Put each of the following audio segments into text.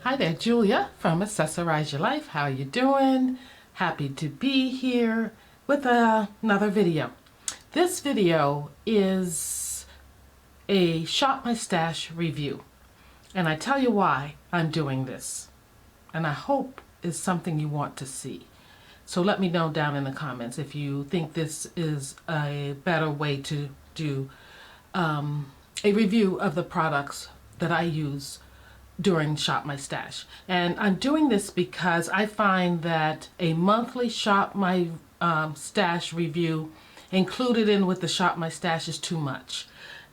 Hi there, Julia from Accessorize Your Life. How you doing? Happy to be here with another video. This video is a Shop My Stash review, and I tell you why I'm doing this, and I hope it's something you want to see. So let me know down in the comments if you think this is a better way to do a review of the products that I use during Shop My Stash. And I'm doing this because I find that a monthly Shop My Stash review included in with the Shop My Stash is too much.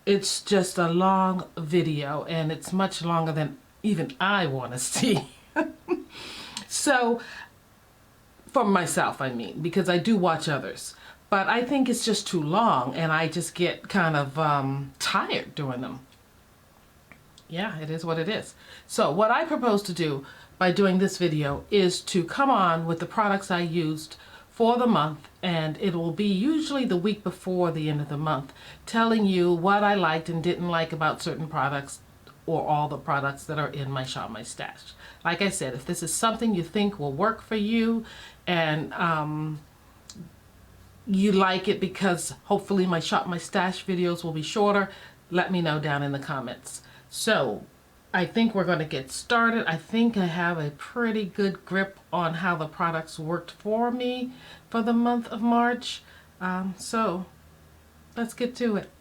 It's just a long video, and it's much longer than even I want to see. So, for myself, I mean, because I do watch others. But I think it's just too long, and I just get kind of tired doing them. Yeah, it is what it is. So what I propose to do by doing this video is to come on with the products I used for the month, and it will be usually the week before the end of the month, telling you what I liked and didn't like about certain products or all the products that are in my Shop My Stash. Like I said, if this is something you think will work for you and you like it because hopefully my Shop My Stash videos will be shorter, let me know down in the comments. So I think we're going to get started. I think I have a pretty good grip on how the products worked for me for the month of March. So let's get to it.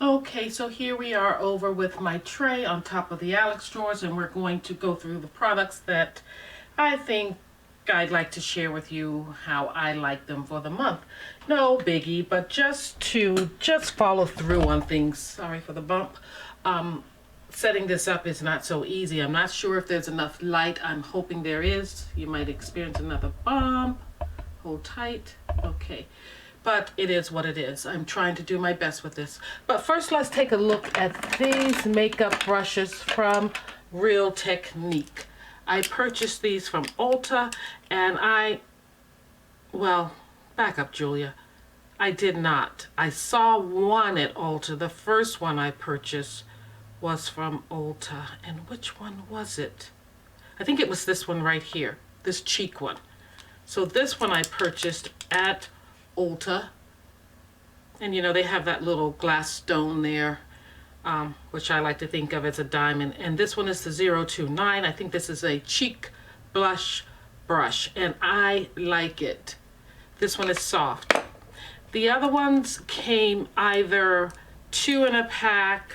Okay, so here we are over with my tray on top of the Alex drawers, and we're going to go through the products that I think I'd like to share with you how I like them for the month. No biggie, but just to follow through on things. Sorry for the bump. Setting this up is not so easy. I'm not sure if there's enough light. I'm hoping there is. You might experience another bump. Hold tight. Okay. But it is what it is. I'm trying to do my best with this. But first, let's take a look at these makeup brushes from Real Technique. I purchased these from Ulta, and well, back up, Julia. I did not. I saw one at Ulta. The first one I purchased was from Ulta. And which one was it? I think it was this one right here, this cheek one. So this one I purchased at Ulta. And you know, they have that little glass stone there, which I like to think of as a diamond. And this one is the 029. I think this is a cheek blush brush, and I like it. This one is soft. The other ones came either 2 in a pack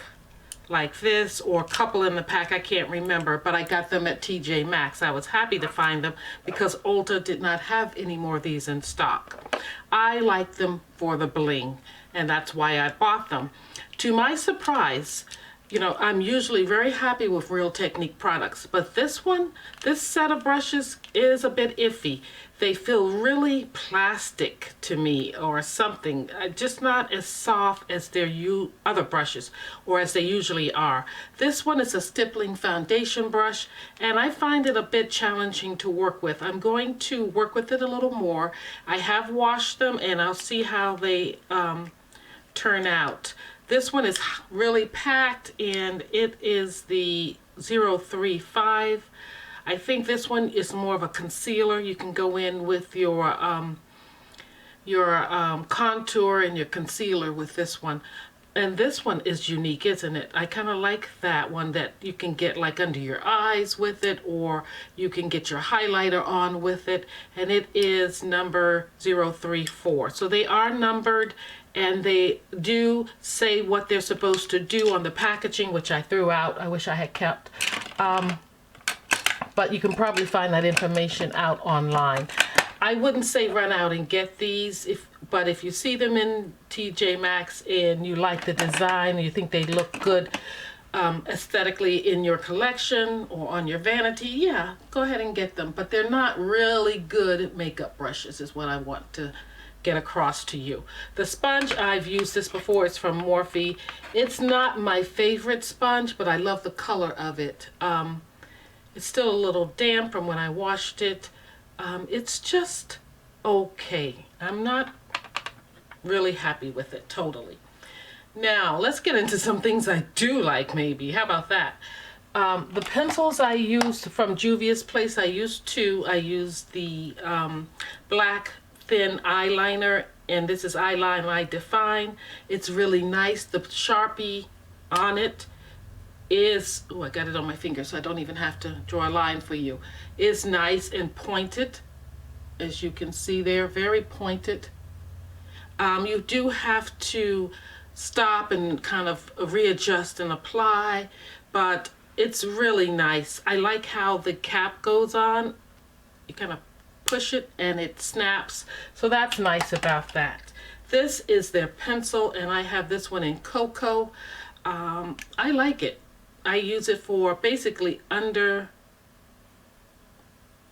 like this, or a couple in the pack, I can't remember, but I got them at TJ Maxx. I was happy to find them because Ulta did not have any more of these in stock. I like them for the bling, and that's why I bought them. To my surprise, you know, I'm usually very happy with Real Technique products, but this set of brushes is a bit iffy. They feel really plastic to me or something, just not as soft as their other brushes, or as they usually are. This one is a stippling foundation brush, and I find it a bit challenging to work with. I'm going to work with it a little more. I have washed them, and I'll see how they turn out. This one is really packed, and it is the 035. I think this one is more of a concealer. You can go in with your contour and your concealer with this one. And this one is unique, isn't it? I kind of like that one, that you can get like under your eyes with it, or you can get your highlighter on with it. And it is number 034. So they are numbered, and they do say what they're supposed to do on the packaging, which I threw out. I wish I had kept. But you can probably find that information out online. I wouldn't say run out and get these, but if you see them in TJ Maxx and you like the design, and you think they look good aesthetically in your collection or on your vanity, yeah, go ahead and get them. But they're not really good makeup brushes, is what I want to get across to you. The sponge, I've used this before. It's from Morphe. It's not my favorite sponge, but I love the color of it. It's still a little damp from when I washed it. It's just okay. I'm not really happy with it totally. Now, let's get into some things I do like, maybe. How about that? The pencils I used from Juvia's Place, I used two. I used the black thin eyeliner, and this is Eyeline I Define. It's really nice. The Sharpie on it is, oh, I got it on my finger, so I don't even have to draw a line for you. Is nice and pointed, as you can see there, very pointed. You do have to stop and kind of readjust and apply, but it's really nice. I like how the cap goes on. You kind of push it and it snaps, so that's nice about that. This is their pencil, and I have this one in Cocoa. I like it. I use it for basically under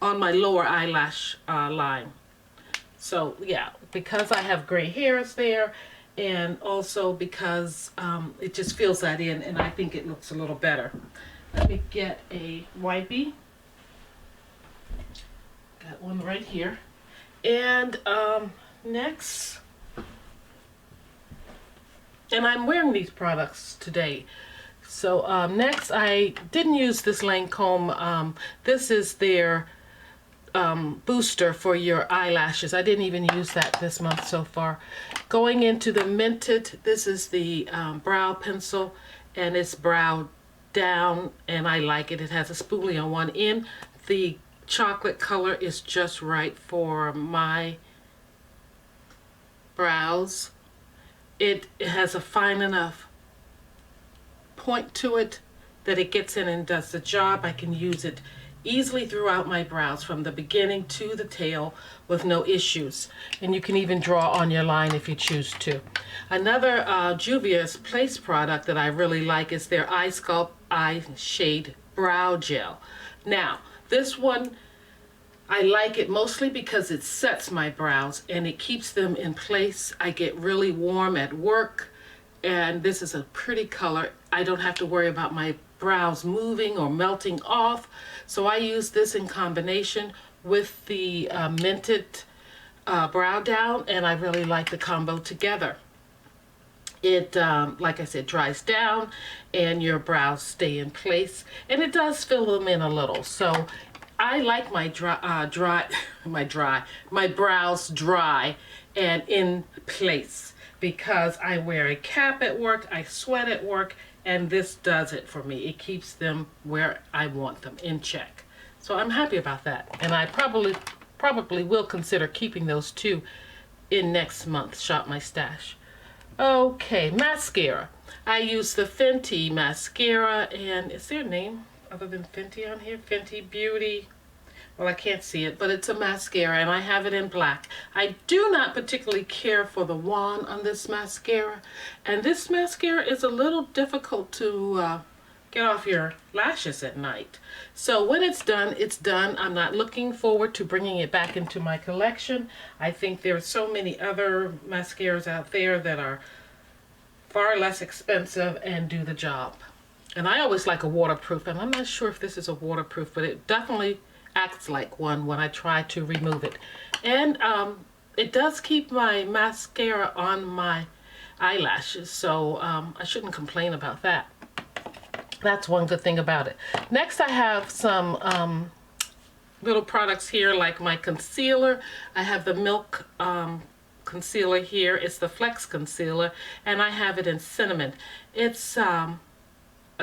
on my lower eyelash line. So yeah, because I have gray hairs there, and also because it just fills that in, and I think it looks a little better. Let me get a wipey. Got one right here. And next, and I'm wearing these products today. So next, I didn't use this Lancome. This is their booster for your eyelashes. I didn't even use that this month so far. Going into the Mented, this is the brow pencil, and it's brow down, and I like it. It has a spoolie on one end. The chocolate color is just right for my brows. It has a fine enough point to it that it gets in and does the job. I can use it easily throughout my brows from the beginning to the tail with no issues, and you can even draw on your line if you choose to. Another Juvia's Place product that I really like is their Eye Sculpt Eye Shade Brow Gel. Now this one, I like it mostly because it sets my brows and it keeps them in place. I get really warm at work, and this is a pretty color. I don't have to worry about my brows moving or melting off. So I use this in combination with the Mented brow down, and I really like the combo together. It, like I said, dries down and your brows stay in place, and it does fill them in a little. So I like my my brows dry and in place, because I wear a cap at work, I sweat at work, and this does it for me. It keeps them where I want them, in check. So I'm happy about that, and I probably will consider keeping those two in next month. Shop my stash. Okay, mascara. I use the Fenty mascara, and is there a name other than Fenty on here? Fenty Beauty. Well, I can't see it, but it's a mascara, and I have it in black. I do not particularly care for the wand on this mascara, and this mascara is a little difficult to get off your lashes at night. So when it's done, it's done. I'm not looking forward to bringing it back into my collection. I think there are so many other mascaras out there that are far less expensive and do the job. And I always like a waterproof, and I'm not sure if this is a waterproof, but it definitely acts like one when I try to remove it. And it does keep my mascara on my eyelashes, so I shouldn't complain about that. That's one good thing about it. Next, I have some little products here, like my concealer. I have the Milk concealer here. It's the Flex Concealer, and I have it in Cinnamon. It's a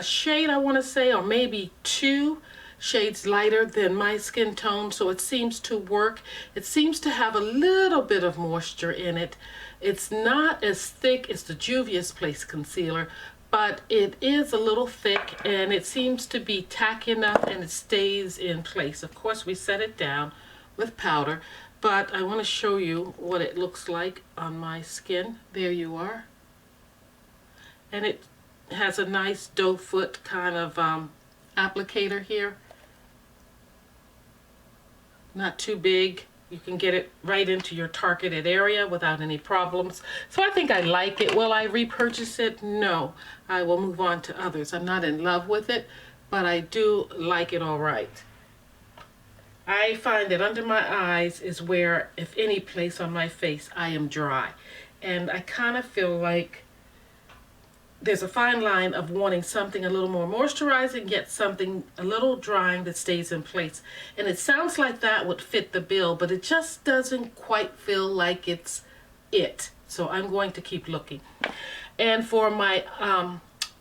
shade, I want to say, or maybe 2 shades lighter than my skin tone, so it seems to work. It seems to have a little bit of moisture in it. It's not as thick as the Juvia's Place concealer, but it is a little thick, and it seems to be tacky enough, and it stays in place. Of course, we set it down with powder, but I want to show you what it looks like on my skin. There you are. And it has a nice doe foot kind of applicator here. Not too big. You can get it right into your targeted area without any problems. So I think I like it. Will I repurchase it? No. I will move on to others. I'm not in love with it, but I do like it all right. I find that under my eyes is where, if any place on my face, I am dry. And I kind of feel like there's a fine line of wanting something a little more moisturizing, yet something a little drying that stays in place. And it sounds like that would fit the bill, but it just doesn't quite feel like it's it. So I'm going to keep looking. And for my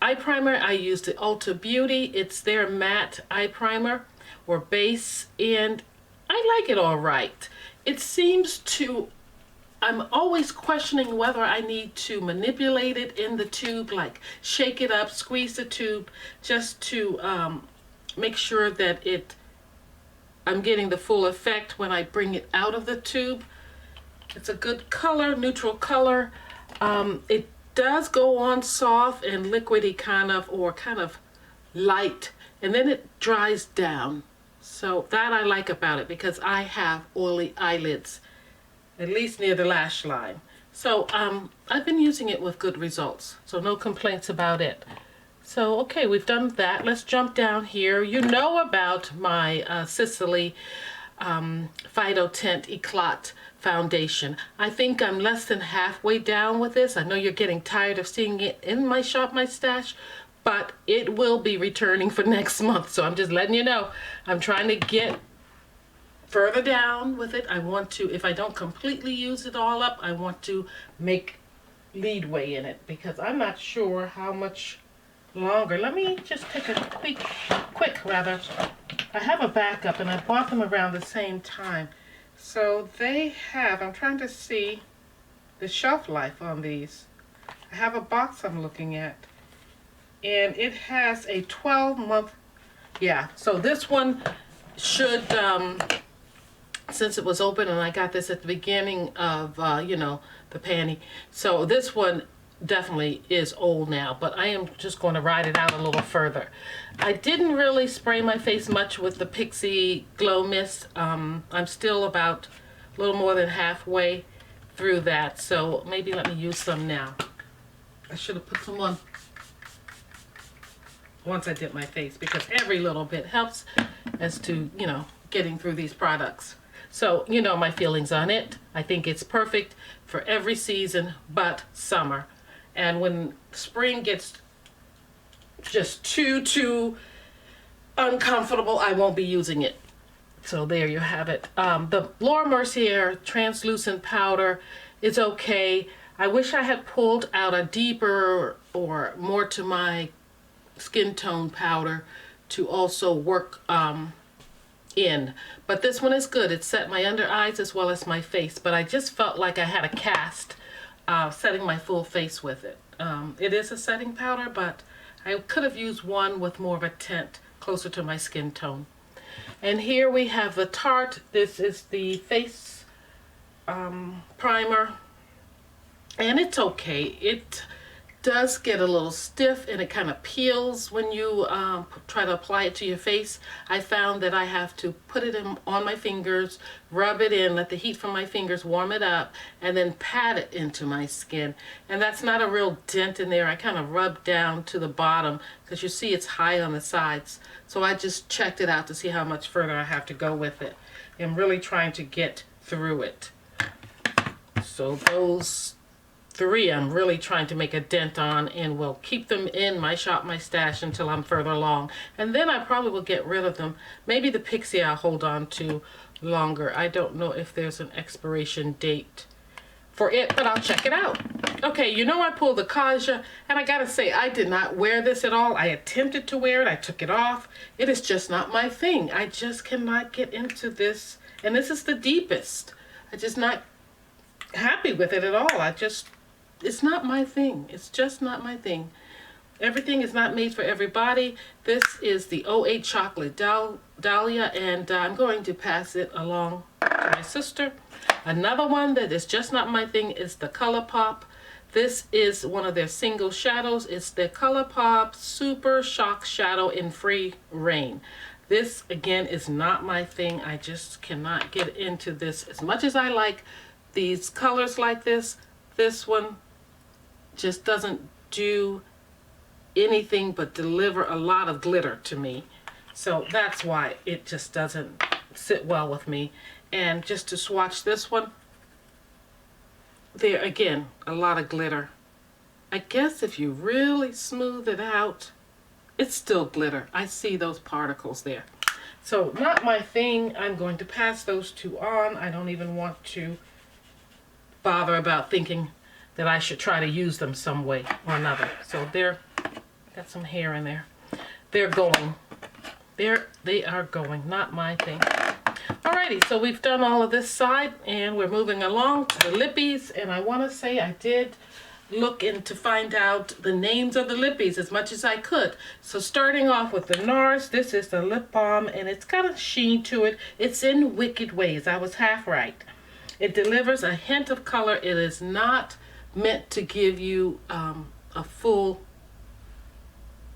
eye primer, I used the Ulta Beauty. It's their matte eye primer or base, and I like it all right. It seems to, I'm always questioning whether I need to manipulate it in the tube, like shake it up, squeeze the tube, just to make sure that I'm getting the full effect when I bring it out of the tube. It's a good color, neutral color. It does go on soft and liquidy kind of, or kind of light, and then it dries down. So that I like about it, because I have oily eyelids, at least near the lash line. So I've been using it with good results, so no complaints about it. So okay, we've done that. Let's jump down here. You know about my Sicily Phyto Tint Eclat foundation. I think I'm less than halfway down with this. I know you're getting tired of seeing it in my Shop My Stash, but it will be returning for next month. So I'm just letting you know, I'm trying to get further down with it. I want to, if I don't completely use it all up, I want to make leadway in it, because I'm not sure how much longer. Let me just take a quick rather. I have a backup, and I bought them around the same time. So they have, I'm trying to see the shelf life on these. I have a box I'm looking at, and it has a 12-month, yeah, so this one should, since it was open and I got this at the beginning of, you know, the panty, so this one definitely is old now, but I am just going to ride it out a little further. I didn't really spray my face much with the Pixi Glow Mist. I'm still about a little more than halfway through that, so maybe let me use some now. I should have put some on once I dip my face, because every little bit helps as to, you know, getting through these products. So, you know my feelings on it. I think it's perfect for every season but summer. And when spring gets just too uncomfortable, I won't be using it. So there you have it. The Laura Mercier translucent powder is okay. I wish I had pulled out a deeper or more to my skin tone powder to also work in, but this one is good. It set my under eyes as well as my face, but I just felt like I had a cast setting my full face with it. It is a setting powder, but I could have used one with more of a tint closer to my skin tone. And here we have the Tarte. This is the face primer, and it's okay. It does get a little stiff, and it kind of peels when you try to apply it to your face. I found that I have to put it on my fingers, rub it in, let the heat from my fingers warm it up, and then pat it into my skin. And that's not a real dent in there. I kind of rub down to the bottom, because you see it's high on the sides. So I just checked it out to see how much further I have to go with it. I'm really trying to get through it. So those three I'm really trying to make a dent on, and will keep them in my Shop My Stash until I'm further along. And then I probably will get rid of them. Maybe the Pixi I'll hold on to longer. I don't know if there's an expiration date for it, but I'll check it out. Okay, you know I pulled the Kaja, and I gotta say, I did not wear this at all. I attempted to wear it. I took it off. It is just not my thing. I just cannot get into this. And this is the deepest. I'm just not happy with it at all. It's not my thing. It's just not my thing. Everything is not made for everybody. This is the 08 Chocolate Dahlia, and I'm going to pass it along to my sister. Another one that is just not my thing is the ColourPop. This is one of their single shadows. It's the ColourPop Super Shock Shadow in Free Rain. This, again, is not my thing. I just cannot get into this. As much as I like these colors like this, this one just doesn't do anything but deliver a lot of glitter to me. So that's why it just doesn't sit well with me. And just to swatch this one, there again, a lot of glitter. I guess if you really smooth it out, it's still glitter. I see those particles there. So not my thing. I'm going to pass those two on. I don't even want to bother about thinking that I should try to use them some way or another. So they're, got some hair in there. They're going. They are going, not my thing. Alrighty, so we've done all of this side and we're moving along to the lippies. And I want to say I did look in to find out the names of the lippies as much as I could. So starting off with the NARS, this is the lip balm and it's got a sheen to it. It's in Wicked Ways. I was half right. It delivers a hint of color. It is not meant to give you a full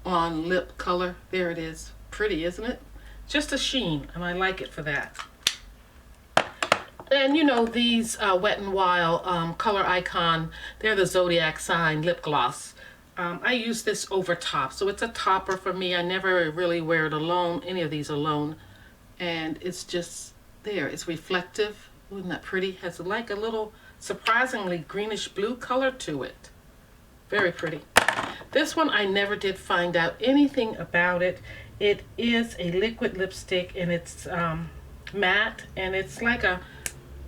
on lip color. There it is. Pretty, isn't it? Just a sheen, and I like it for that. And you know, these Wet n Wild Color Icon, they're the zodiac sign lip gloss. I use this over top, so it's a topper for me. I never really wear it alone, any of these alone. And it's just there. It's reflective. Isn't that pretty? Has like a little surprisingly greenish blue color to it. Very pretty. This one I never did find out anything about it. It is a liquid lipstick and it's matte and it's like a,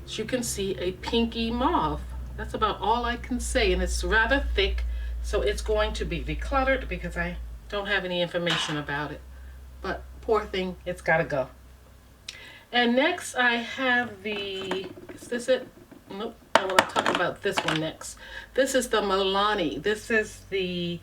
as you can see, a pinky mauve. That's about all I can say, and it's rather thick, so it's going to be decluttered because I don't have any information about it. But poor thing, it's gotta go. And next I have the, is this it? Nope, I want to talk about this one next. This is the Milani. This is the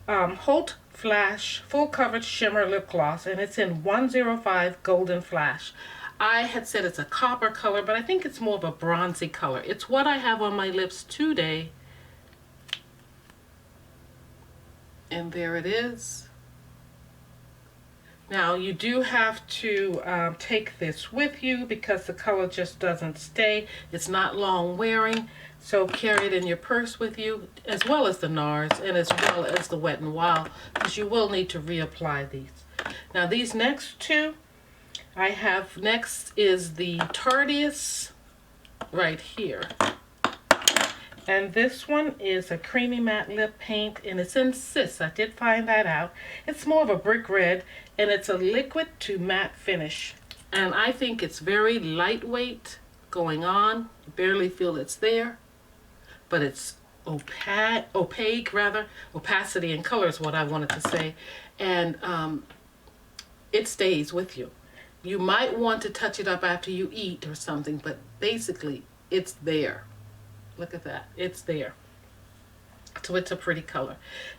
Holt Flash Full Coverage Shimmer Lip Gloss, and it's in 105 Golden Flash. I had said it's a copper color, but I think it's more of a bronzy color. It's what I have on my lips today. And there it is. Now you do have to take this with you because the color just doesn't stay. It's not long wearing, so carry it in your purse with you, as well as the NARS and as well as the Wet n Wild, because you will need to reapply these. Now these next two I have, next is the Tarteist right here. And this one is a creamy matte lip paint, and it's in Sis. I did find that out. It's more of a brick red, and it's a liquid to matte finish. And I think it's very lightweight going on. You barely feel it's there, but it's opaque rather. Opacity and color is what I wanted to say. And it stays with you. You might want to touch it up after you eat or something, but basically it's there. Look at that, it's there. So it's a pretty color.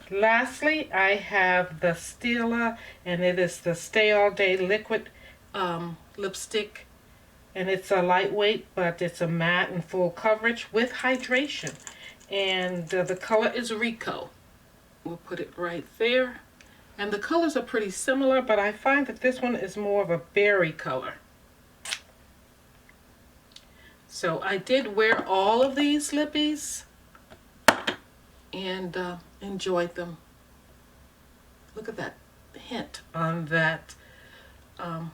Lastly, I have the Stila, and it is the Stay All Day Liquid lipstick. And it's a lightweight, but it's a matte and full coverage with hydration. And the color is Rico. We'll put it right there. And the colors are pretty similar, but I find that this one is more of a berry color. So I did wear all of these lippies and enjoyed them. Look at that hint on that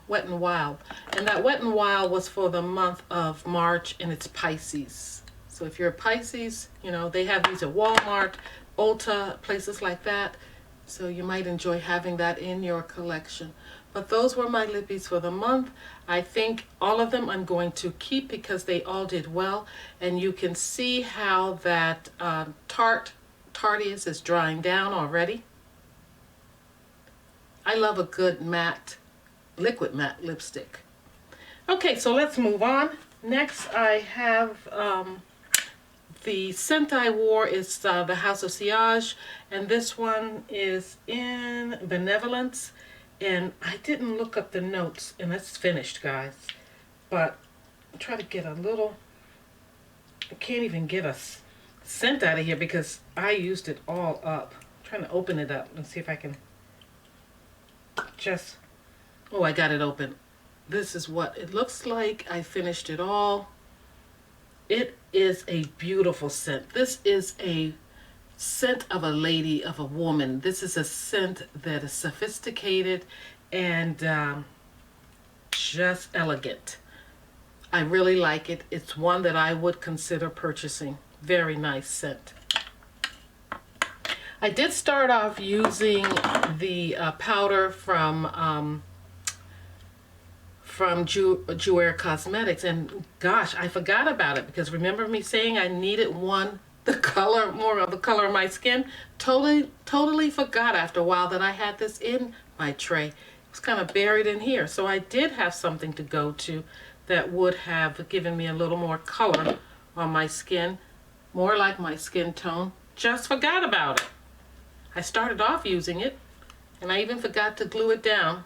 Wet n Wild. And that Wet n Wild was for the month of March, and it's Pisces. So if you're a Pisces, you know, they have these at Walmart, Ulta, places like that. So you might enjoy having that in your collection. But those were my lippies for the month. I think all of them I'm going to keep because they all did well. And you can see how that Tarteist is drying down already. I love a good matte, liquid matte lipstick. Okay, so let's move on. Next I have the scent I wore is the House of Sillage, and this one is in Benevolence. And I didn't look up the notes, and it's finished, guys. But I'm trying to get a little, I can't even get a scent out of here because I used it all up. I'm trying to open it up and see if I can just, oh, I got it open. This is what it looks like. I finished it all. It is a beautiful scent. This is a scent of a lady, of a woman. This is a scent that is sophisticated and just elegant. I really like it. It's one that I would consider purchasing. Very nice scent. I did start off using the powder from Jouer Cosmetics, and gosh, I forgot about it, because remember me saying I needed more of the color of my skin? Totally forgot after a while that I had this in my tray. It was kind of buried in here, so I did have something to go to that would have given me a little more color on my skin, more like my skin tone. Just forgot about it. I started off using it, and I even forgot to glue it down.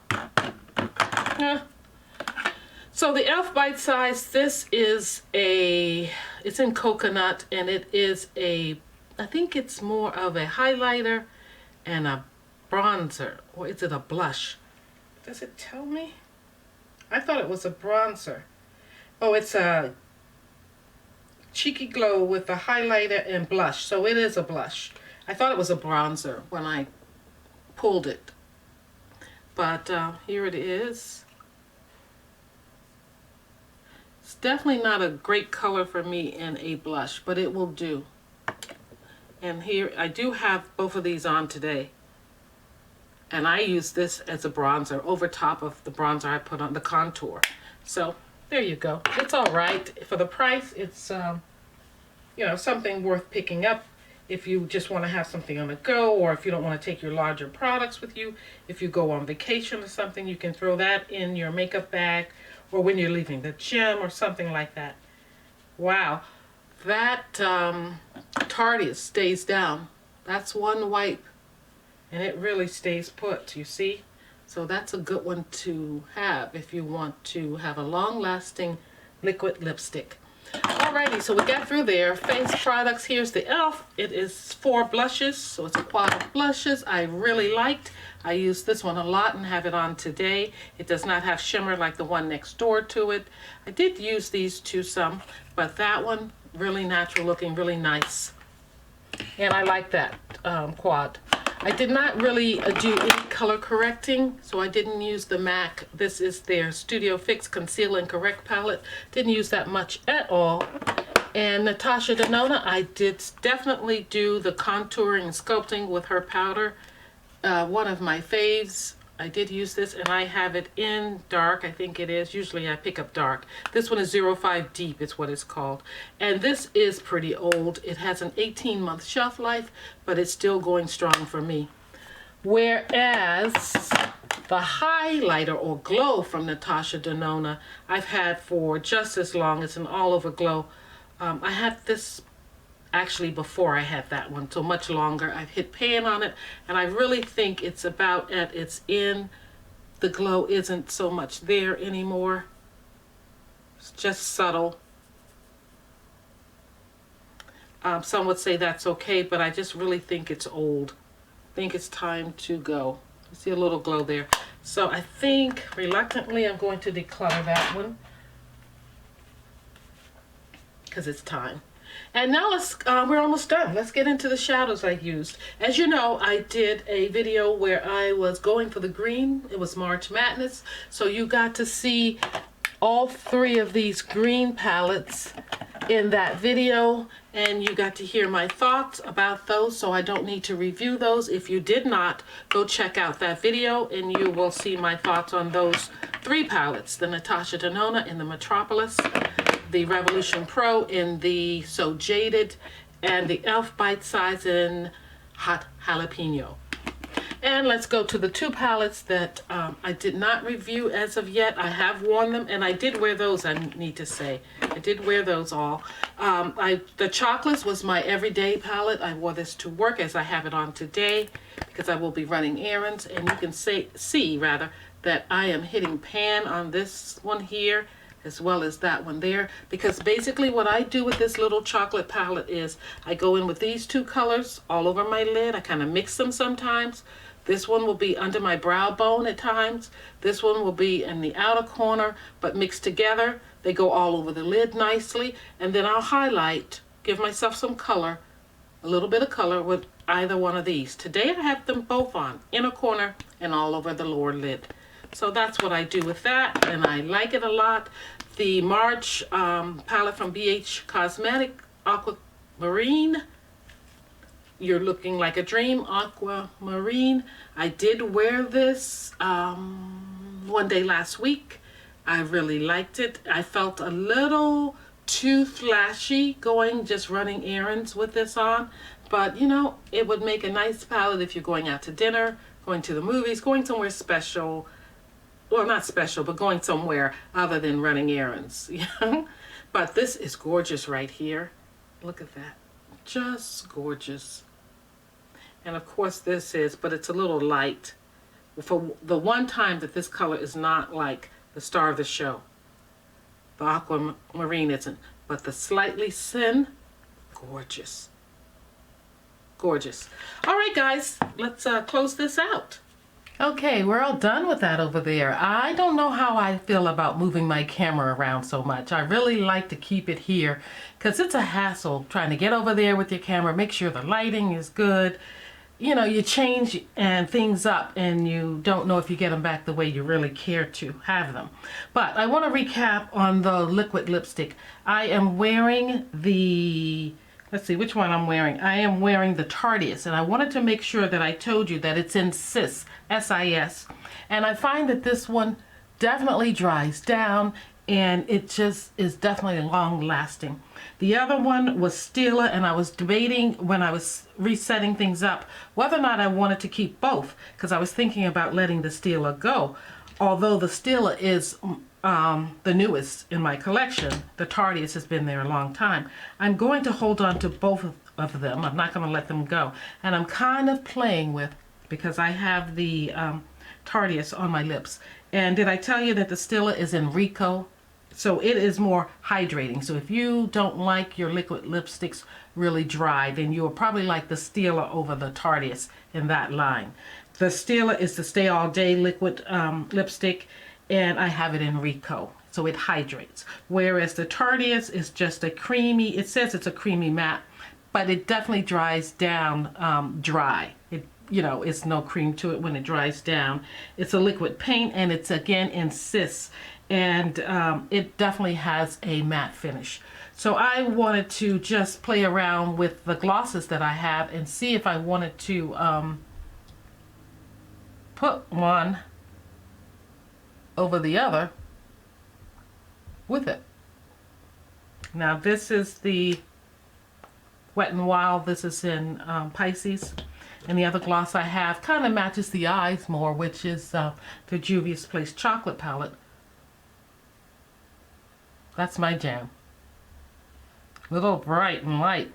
So the e.l.f. Bite Size, this is it's in coconut, and it is I think it's more of a highlighter and a bronzer, or is it a blush? Does it tell me? I thought it was a bronzer. Oh, it's a Cheeky Glow with a highlighter and blush, so it is a blush. I thought it was a bronzer when I pulled it, but here it is. It's definitely not a great color for me in a blush, but it will do. And here I do have both of these on today, and I use this as a bronzer over top of the bronzer I put on the contour. So there you go. It's all right for the price. It's you know, something worth picking up if you just want to have something on the go, or if you don't want to take your larger products with you. If you go on vacation or something, you can throw that in your makeup bag, or when you're leaving the gym or something like that. Wow, that Tarteist stays down. That's one wipe, and it really stays put, you see? So that's a good one to have if you want to have a long-lasting liquid lipstick. Alrighty, so we got through there. Face products, here's the e.l.f. It is 4 blushes, so it's a quad of blushes I really liked. I use this one a lot and have it on today. It does not have shimmer like the one next door to it. I did use these two some, but that one, really natural looking, really nice. And I like that quad. I did not really do any color correcting, so I didn't use the MAC. This is their Studio Fix Conceal and Correct palette. Didn't use that much at all. And Natasha Denona, I did definitely do the contouring and sculpting with her powder. One of my faves. I did use this, and I have it in dark, I think it is. Usually I pick up dark. This one is 05 Deep, is what it's called. And this is pretty old. It has an 18-month shelf life, but it's still going strong for me. Whereas the highlighter or glow from Natasha Denona, I've had for just as long. It's an all-over glow. I had this actually before I had that one, so much longer. I've hit pan on it, and I really think it's about at its end. The glow isn't so much there anymore. It's just subtle. Some would say that's okay, but I just really think it's old. I think it's time to go. You see a little glow there. So I think reluctantly I'm going to declutter that one because it's time. And now we're almost done. Let's get into the shadows I used. As you know, I did a video where I was going for the green. It was March Madness. So you got to see all 3 of these green palettes in that video, and you got to hear my thoughts about those, so I don't need to review those. If you did not, go check out that video and you will see my thoughts on those 3 palettes: the Natasha Denona in the Metropolis, the Revolution Pro in the So Jaded, and the e.l.f. Bite Size in Hot Jalapeno. And let's go to the 2 palettes that I did not review as of yet. I have worn them, and I did wear those, I need to say. I did wear those all. The Chocolates was my everyday palette. I wore this to work, as I have it on today, because I will be running errands. And you can see that I am hitting pan on this one here, as well as that one there, because basically what I do with this little chocolate palette is I go in with these 2 colors all over my lid. I kind of mix them sometimes. This one will be under my brow bone at times. This one will be in the outer corner, but mixed together. They go all over the lid nicely. And then I'll highlight, give myself some color, a little bit of color with either one of these. Today I have them both on, inner corner and all over the lower lid. So that's what I do with that, and I like it a lot. The March palette from BH Cosmetic, Aquamarine. You're Looking Like a Dream, Aquamarine. I did wear this one day last week. I really liked it. I felt a little too flashy just running errands with this on, but you know, it would make a nice palette if you're going out to dinner, going to the movies, going somewhere special. Well, not special, but going somewhere other than running errands. But this is gorgeous right here. Look at that. Just gorgeous. And of course this is, but it's a little light. For the one time that this color is not like the star of the show. The aquamarine isn't, but the slightly sin, gorgeous. Gorgeous. All right, guys, let's close this out. Okay, we're all done with that over there. I don't know how I feel about moving my camera around so much. I really like to keep it here because it's a hassle trying to get over there with your camera, make sure the lighting is good. You know, you change and things up and you don't know if you get them back the way you really care to have them. But I want to recap on the liquid lipstick. I am wearing the, let's see which one I'm wearing. I am wearing the Tarteist, and I wanted to make sure that I told you that it's in Sis, S-I-S. And I find that this one definitely dries down and it just is definitely long lasting. The other one was Stila, and I was debating when I was resetting things up whether or not I wanted to keep both, because I was thinking about letting the Stila go. Although the Stila is the newest in my collection, the Tarteist has been there a long time. I'm going to hold on to both of them. I'm not going to let them go. And I'm kind of playing with, because I have the Tarteist on my lips. And did I tell you that the Stila is in Rico? So it is more hydrating. So if you don't like your liquid lipsticks really dry, then you'll probably like the Stila over the Tarteist in that line. The Stila is the Stay All Day liquid lipstick, and I have it in Rico. So it hydrates. Whereas the Tarteist is just a creamy, it says it's a creamy matte, but it definitely dries down dry. You know, it's no cream to it when it dries down. It's a liquid paint, and it's again in Sis. And it definitely has a matte finish. So I wanted to just play around with the glosses that I have and see if I wanted to put one over the other with it. Now this is the Wet n Wild. This is in Pisces. And the other gloss I have kind of matches the eyes more, which is the Juvia's Place Chocolate Palette. That's my jam. A little bright and light.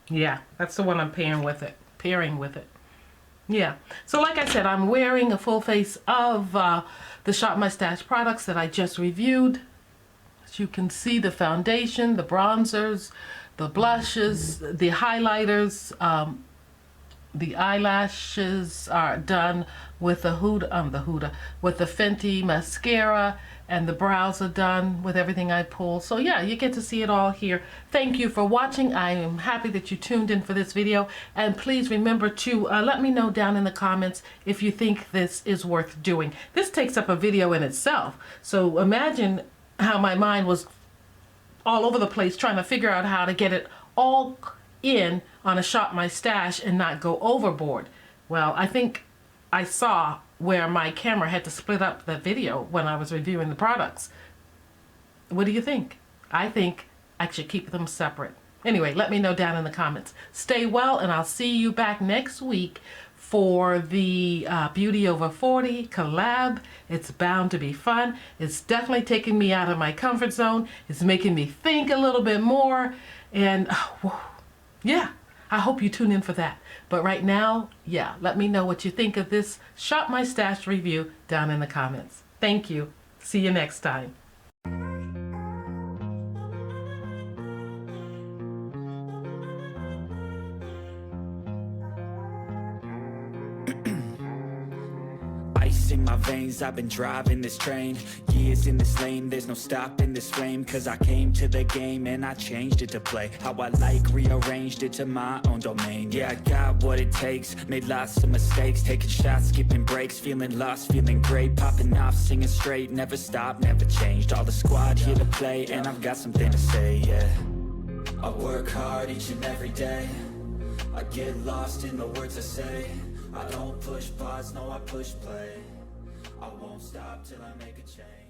Yeah, that's the one I'm pairing with it. Yeah, so like I said, I'm wearing a full face of the Shop My Stash products that I just reviewed. As you can see, the foundation, the bronzers, the blushes, the highlighters, the eyelashes are done with the with the Fenty mascara, and the brows are done with everything I pull. So yeah, you get to see it all here. Thank you for watching. I am happy that you tuned in for this video, and please remember to let me know down in the comments if you think this is worth doing. This takes up a video in itself, so imagine how my mind was all over the place trying to figure out how to get it all in on a Shop My Stash and not go overboard. Well, I think I saw where my camera had to split up the video when I was reviewing the products. What do you think? I think I should keep them separate. Anyway, let me know down in the comments. Stay well, and I'll see you back next week for the Beauty Over 40 collab. It's bound to be fun. It's definitely taking me out of my comfort zone. It's making me think a little bit more, and yeah, I hope you tune in for that. But right now, yeah, let me know what you think of this Shop My Stash review down in the comments. Thank you. See you next time. Icing my veins, I've been driving this train. Years in this lane, there's no stopping this flame. Cause I came to the game and I changed it to play how I like, rearranged it to my own domain. Yeah, I got what it takes, made lots of mistakes, taking shots, skipping breaks, feeling lost, feeling great, popping off, singing straight, never stopped, never changed. All the squad here to play, and I've got something to say, yeah. I work hard each and every day, I get lost in the words I say. I don't push pause, no I push play. I won't stop till I make a change.